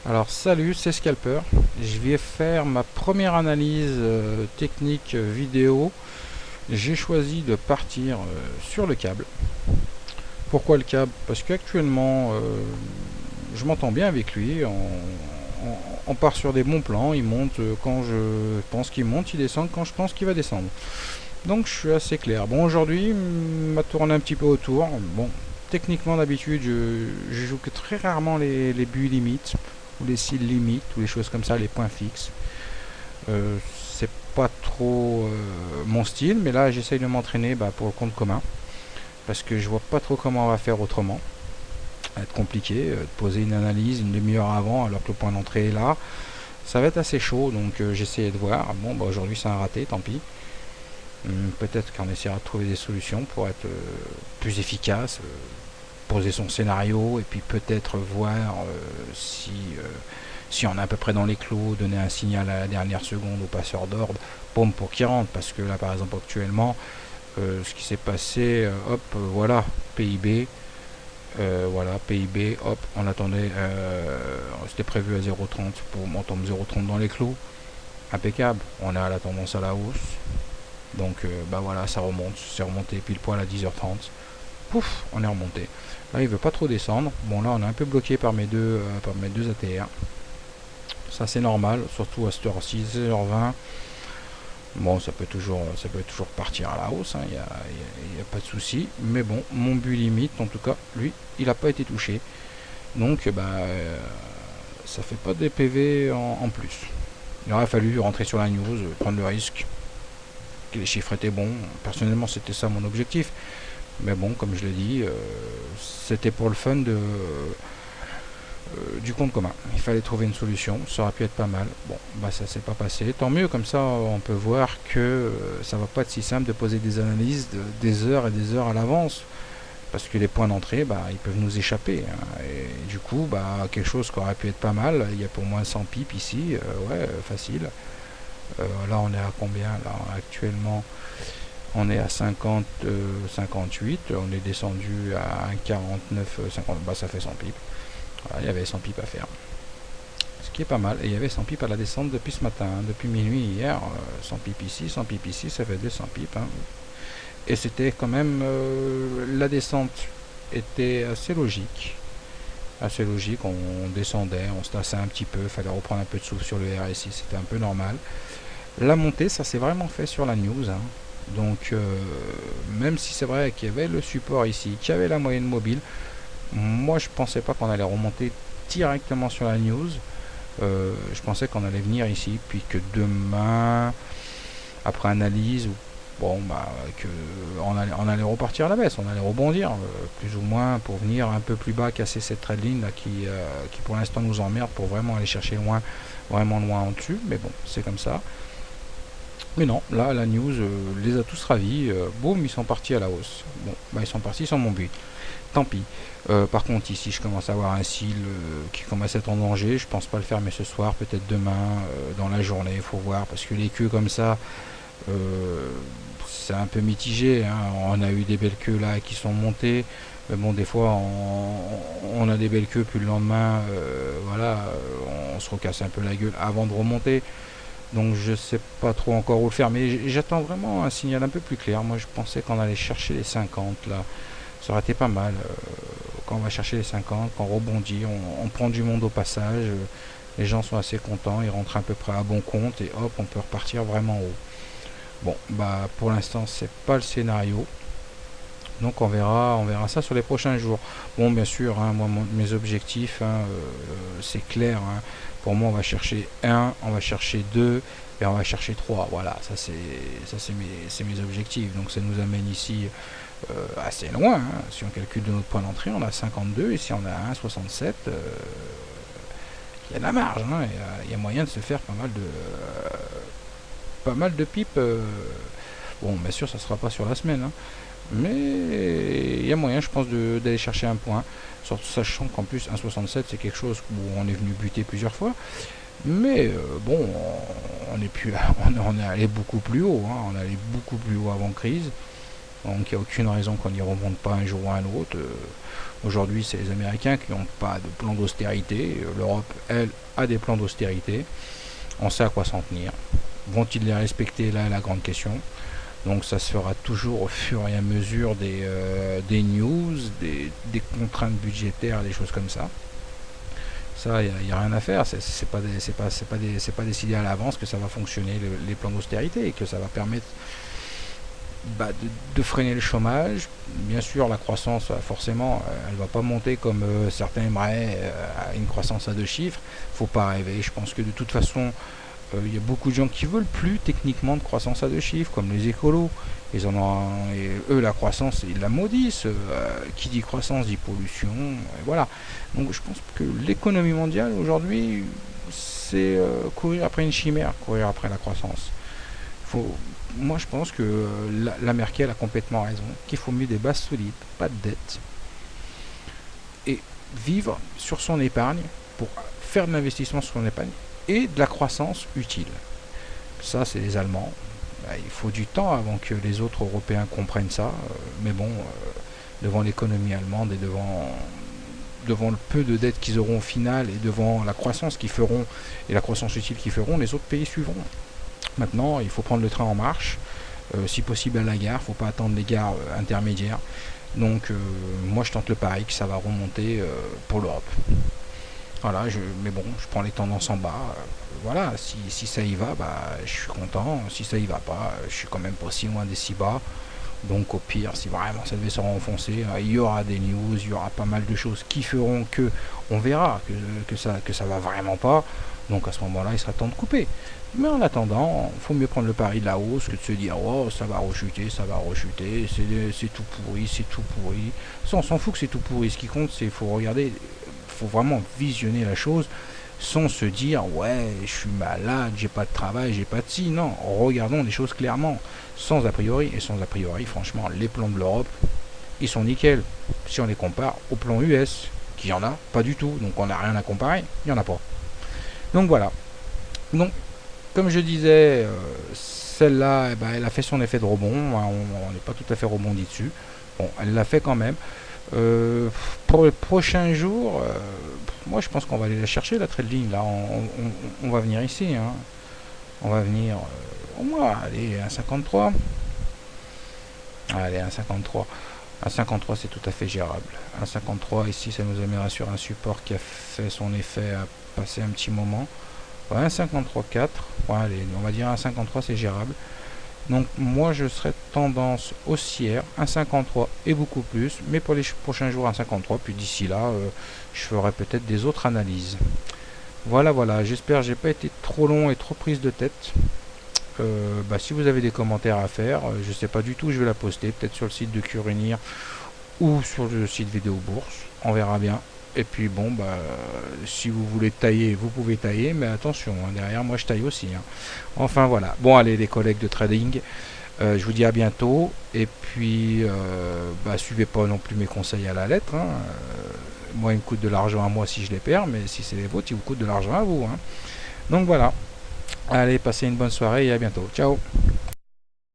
Alors salut, c'est Scalper. Je vais faire ma première analyse technique vidéo. J'ai choisi de partir sur le câble. Pourquoi le câble? Parce qu'actuellement je m'entends bien avec lui. On part sur des bons plans. Il monte quand je pense qu'il monte, il descend quand je pense qu'il va descendre. Donc je suis assez clair. Bon, aujourd'hui, m'a tourné un petit peu autour. Bon, techniquement d'habitude, je joue que très rarement les buts limites ou les cils limites ou les choses comme ça, les points fixes. C'est pas trop mon style, mais là j'essaye de m'entraîner pour le compte commun parce que je vois pas trop comment on va faire autrement. Ça va être compliqué de poser une analyse une demi-heure avant alors que le point d'entrée est là. Ça va être assez chaud, donc j'essaie de voir. Bon, bah, aujourd'hui c'est un raté, tant pis. Peut-être qu'on essaiera de trouver des solutions pour être plus efficace, poser son scénario et puis peut-être voir si on est à peu près dans les clous, donner un signal à la dernière seconde au passeur d'ordre, pour qu'il rentre. Parce que là, par exemple, actuellement, ce qui s'est passé, voilà, PIB, voilà, PIB, hop, on attendait, c'était prévu à 0,30 pour on tombe 0,30 dans les clous, impeccable. On a la tendance à la hausse, donc bah voilà, ça remonte, c'est remonté pile poil à 10h30. Pouf, on est remonté. Là, il veut pas trop descendre. Bon, là, on est un peu bloqué par mes deux ATR. Ça, c'est normal, surtout à cette heure 6h20. Bon, ça peut toujours partir à la hausse, il n'y a pas de souci. Mais bon, mon but limite, en tout cas, lui, il n'a pas été touché. Donc, ça fait pas des PV en plus. Il aurait fallu rentrer sur la news, prendre le risque, que les chiffres étaient bons. Personnellement, c'était ça mon objectif. Mais bon, comme je l'ai dit, c'était pour le fun du compte commun. Il fallait trouver une solution, ça aurait pu être pas mal. Bon, bah ça s'est pas passé. Tant mieux, comme ça on peut voir que ça va pas être si simple de poser des analyses des heures et des heures à l'avance. Parce que les points d'entrée, ils peuvent nous échapper. Et du coup, quelque chose qui aurait pu être pas mal. Il y a pour moins 100 pips ici, ouais, facile. Là, on est à combien? Là, actuellement, on est à 50, 58. On est descendu à 49, 50. Ça fait 100 pips. Voilà, il y avait 100 pips à faire. Ce qui est pas mal. Et il y avait 100 pips à la descente depuis ce matin. Depuis minuit hier. 100 pips ici, 100 pips ici. Ça fait 200 pips. Et c'était quand même... la descente était assez logique. Assez logique. On descendait, on se tassait un petit peu. Il fallait reprendre un peu de souffle sur le RSI. C'était un peu normal. La montée, ça s'est vraiment fait sur la news. Donc, même si c'est vrai qu'il y avait le support ici, qu'il y avait la moyenne mobile, moi je pensais pas qu'on allait remonter directement sur la news. Je pensais qu'on allait venir ici, puis que demain, après analyse, que on allait repartir à la baisse, on allait rebondir, plus ou moins, pour venir un peu plus bas, casser cette trade ligne là, qui pour l'instant nous emmerde, pour vraiment aller chercher loin, vraiment loin en dessus. Mais bon, c'est comme ça. Mais non, là, la news les a tous ravis. Boum, ils sont partis à la hausse. Bon, ils sont partis sans mon but. Tant pis. Par contre, ici, je commence à avoir un cil qui commence à être en danger. Je pense pas le faire, mais ce soir, peut-être demain, dans la journée, il faut voir. Parce que les queues comme ça, c'est un peu mitigé. On a eu des belles queues là qui sont montées. Mais bon, des fois, on a des belles queues, puis le lendemain, voilà, on se recasse un peu la gueule avant de remonter. Donc je sais pas trop encore où le faire, mais j'attends vraiment un signal un peu plus clair. Moi je pensais qu'on allait chercher les 50 là, ça aurait été pas mal. Quand on va chercher les 50, quand on rebondit, on prend du monde au passage, les gens sont assez contents, ils rentrent à peu près à bon compte et hop on peut repartir vraiment haut. Bon pour l'instant c'est pas le scénario. Donc on verra ça sur les prochains jours. Bon, bien sûr, moi, mes objectifs, c'est clair. Pour moi, on va chercher 1, on va chercher 2 et on va chercher 3. Voilà, c'est mes objectifs. Donc ça nous amène ici assez loin. Si on calcule de notre point d'entrée, on a 52. Et si on a 1,67, il y a de la marge. Il y a moyen de se faire pas mal de pipes. Bon, bien sûr, ça ne sera pas sur la semaine. Mais il y a moyen, je pense, d'aller chercher un point, sachant qu'en plus 1,67 c'est quelque chose où on est venu buter plusieurs fois. Mais bon, on est allé beaucoup plus haut, on est allé beaucoup plus haut avant crise. Donc il n'y a aucune raison qu'on n'y remonte pas un jour ou un autre. Aujourd'hui, c'est les Américains qui n'ont pas de plan d'austérité. L'Europe, elle, a des plans d'austérité. On sait à quoi s'en tenir. Vont-ils les respecter? Là, la grande question. Donc ça se fera toujours au fur et à mesure des news, des contraintes budgétaires, des choses comme ça. Ça, il n'y a rien à faire. C'est pas décidé à l'avance que ça va fonctionner, les plans d'austérité, et que ça va permettre de freiner le chômage. Bien sûr, la croissance, forcément, elle va pas monter comme certains aimeraient, à une croissance à 2 chiffres. Faut pas rêver. Je pense que de toute façon, il y a beaucoup de gens qui veulent plus techniquement de croissance à 2 chiffres, comme les écolos. Ils en ont, et eux, la croissance, ils la maudissent. Qui dit croissance dit pollution. Et voilà. Donc je pense que l'économie mondiale aujourd'hui, c'est courir après une chimère, courir après la croissance. Moi, je pense que la Merkel a complètement raison, qu'il faut mieux des bases solides, pas de dette, et vivre sur son épargne pour faire de l'investissement sur son épargne et de la croissance utile. Ça, c'est les Allemands. Il faut du temps avant que les autres Européens comprennent ça, mais bon, devant l'économie allemande et devant le peu de dettes qu'ils auront au final, et devant la croissance qu'ils feront et la croissance utile qu'ils feront, les autres pays suivront. Maintenant, il faut prendre le train en marche, si possible à la gare, il ne faut pas attendre les gares intermédiaires. Donc moi je tente le pari que ça va remonter pour l'Europe. Voilà, mais bon, je prends les tendances en bas. Voilà, si ça y va, je suis content. Si ça y va pas, je suis quand même pas si loin des 6 bas. Donc au pire, si vraiment ça devait se renfoncer, il y aura des news, il y aura pas mal de choses qui feront que on verra que ça va vraiment pas. Donc à ce moment-là, il sera temps de couper. Mais en attendant, il faut mieux prendre le pari de la hausse que de se dire oh ça va rechuter, c'est tout pourri, c'est tout pourri. Ça, on s'en fout que c'est tout pourri. Ce qui compte, c'est qu'il faut regarder, faut vraiment visionner la chose sans se dire ouais je suis malade, j'ai pas de travail, j'ai pas de ci. Non, regardons les choses clairement, sans a priori. Et sans a priori, franchement, les plans de l'Europe, ils sont nickel. Si on les compare au plan US, qui en a pas du tout, donc on n'a rien à comparer, il n'y en a pas. Donc voilà. Donc comme je disais, celle-là, elle a fait son effet de rebond. On n'est pas tout à fait rebondi dessus. Bon, elle l'a fait quand même. Pour le prochain jour, moi je pense qu'on va aller la chercher, la trade ligne. Là, on va venir ici. Hein. On va venir au moins, allez, à 53. Allez, à 53. À 53, c'est tout à fait gérable. À 53, ici, ça nous amènera sur un support qui a fait son effet à passer un petit moment. 1,53,4. Ouais, allez, on va dire 1,53, c'est gérable. Donc moi je serais tendance haussière 1,53 et beaucoup plus, mais pour les prochains jours 1,53, puis d'ici là je ferai peut-être des autres analyses. Voilà, j'espère que j'ai pas été trop long et trop prise de tête. Si vous avez des commentaires à faire, je sais pas du tout, je vais la poster peut-être sur le site de Curenir ou sur le site Vidéo Bourse, on verra bien. Et puis bon, si vous voulez tailler, vous pouvez tailler, mais attention, hein, derrière moi je taille aussi. Hein. Enfin voilà. Bon allez les collègues de trading, je vous dis à bientôt. Et puis suivez pas non plus mes conseils à la lettre. Hein. Moi il me coûte de l'argent à moi si je les perds, mais si c'est les vôtres, il vous coûte de l'argent à vous. Hein. Donc voilà. Allez, passez une bonne soirée et à bientôt. Ciao.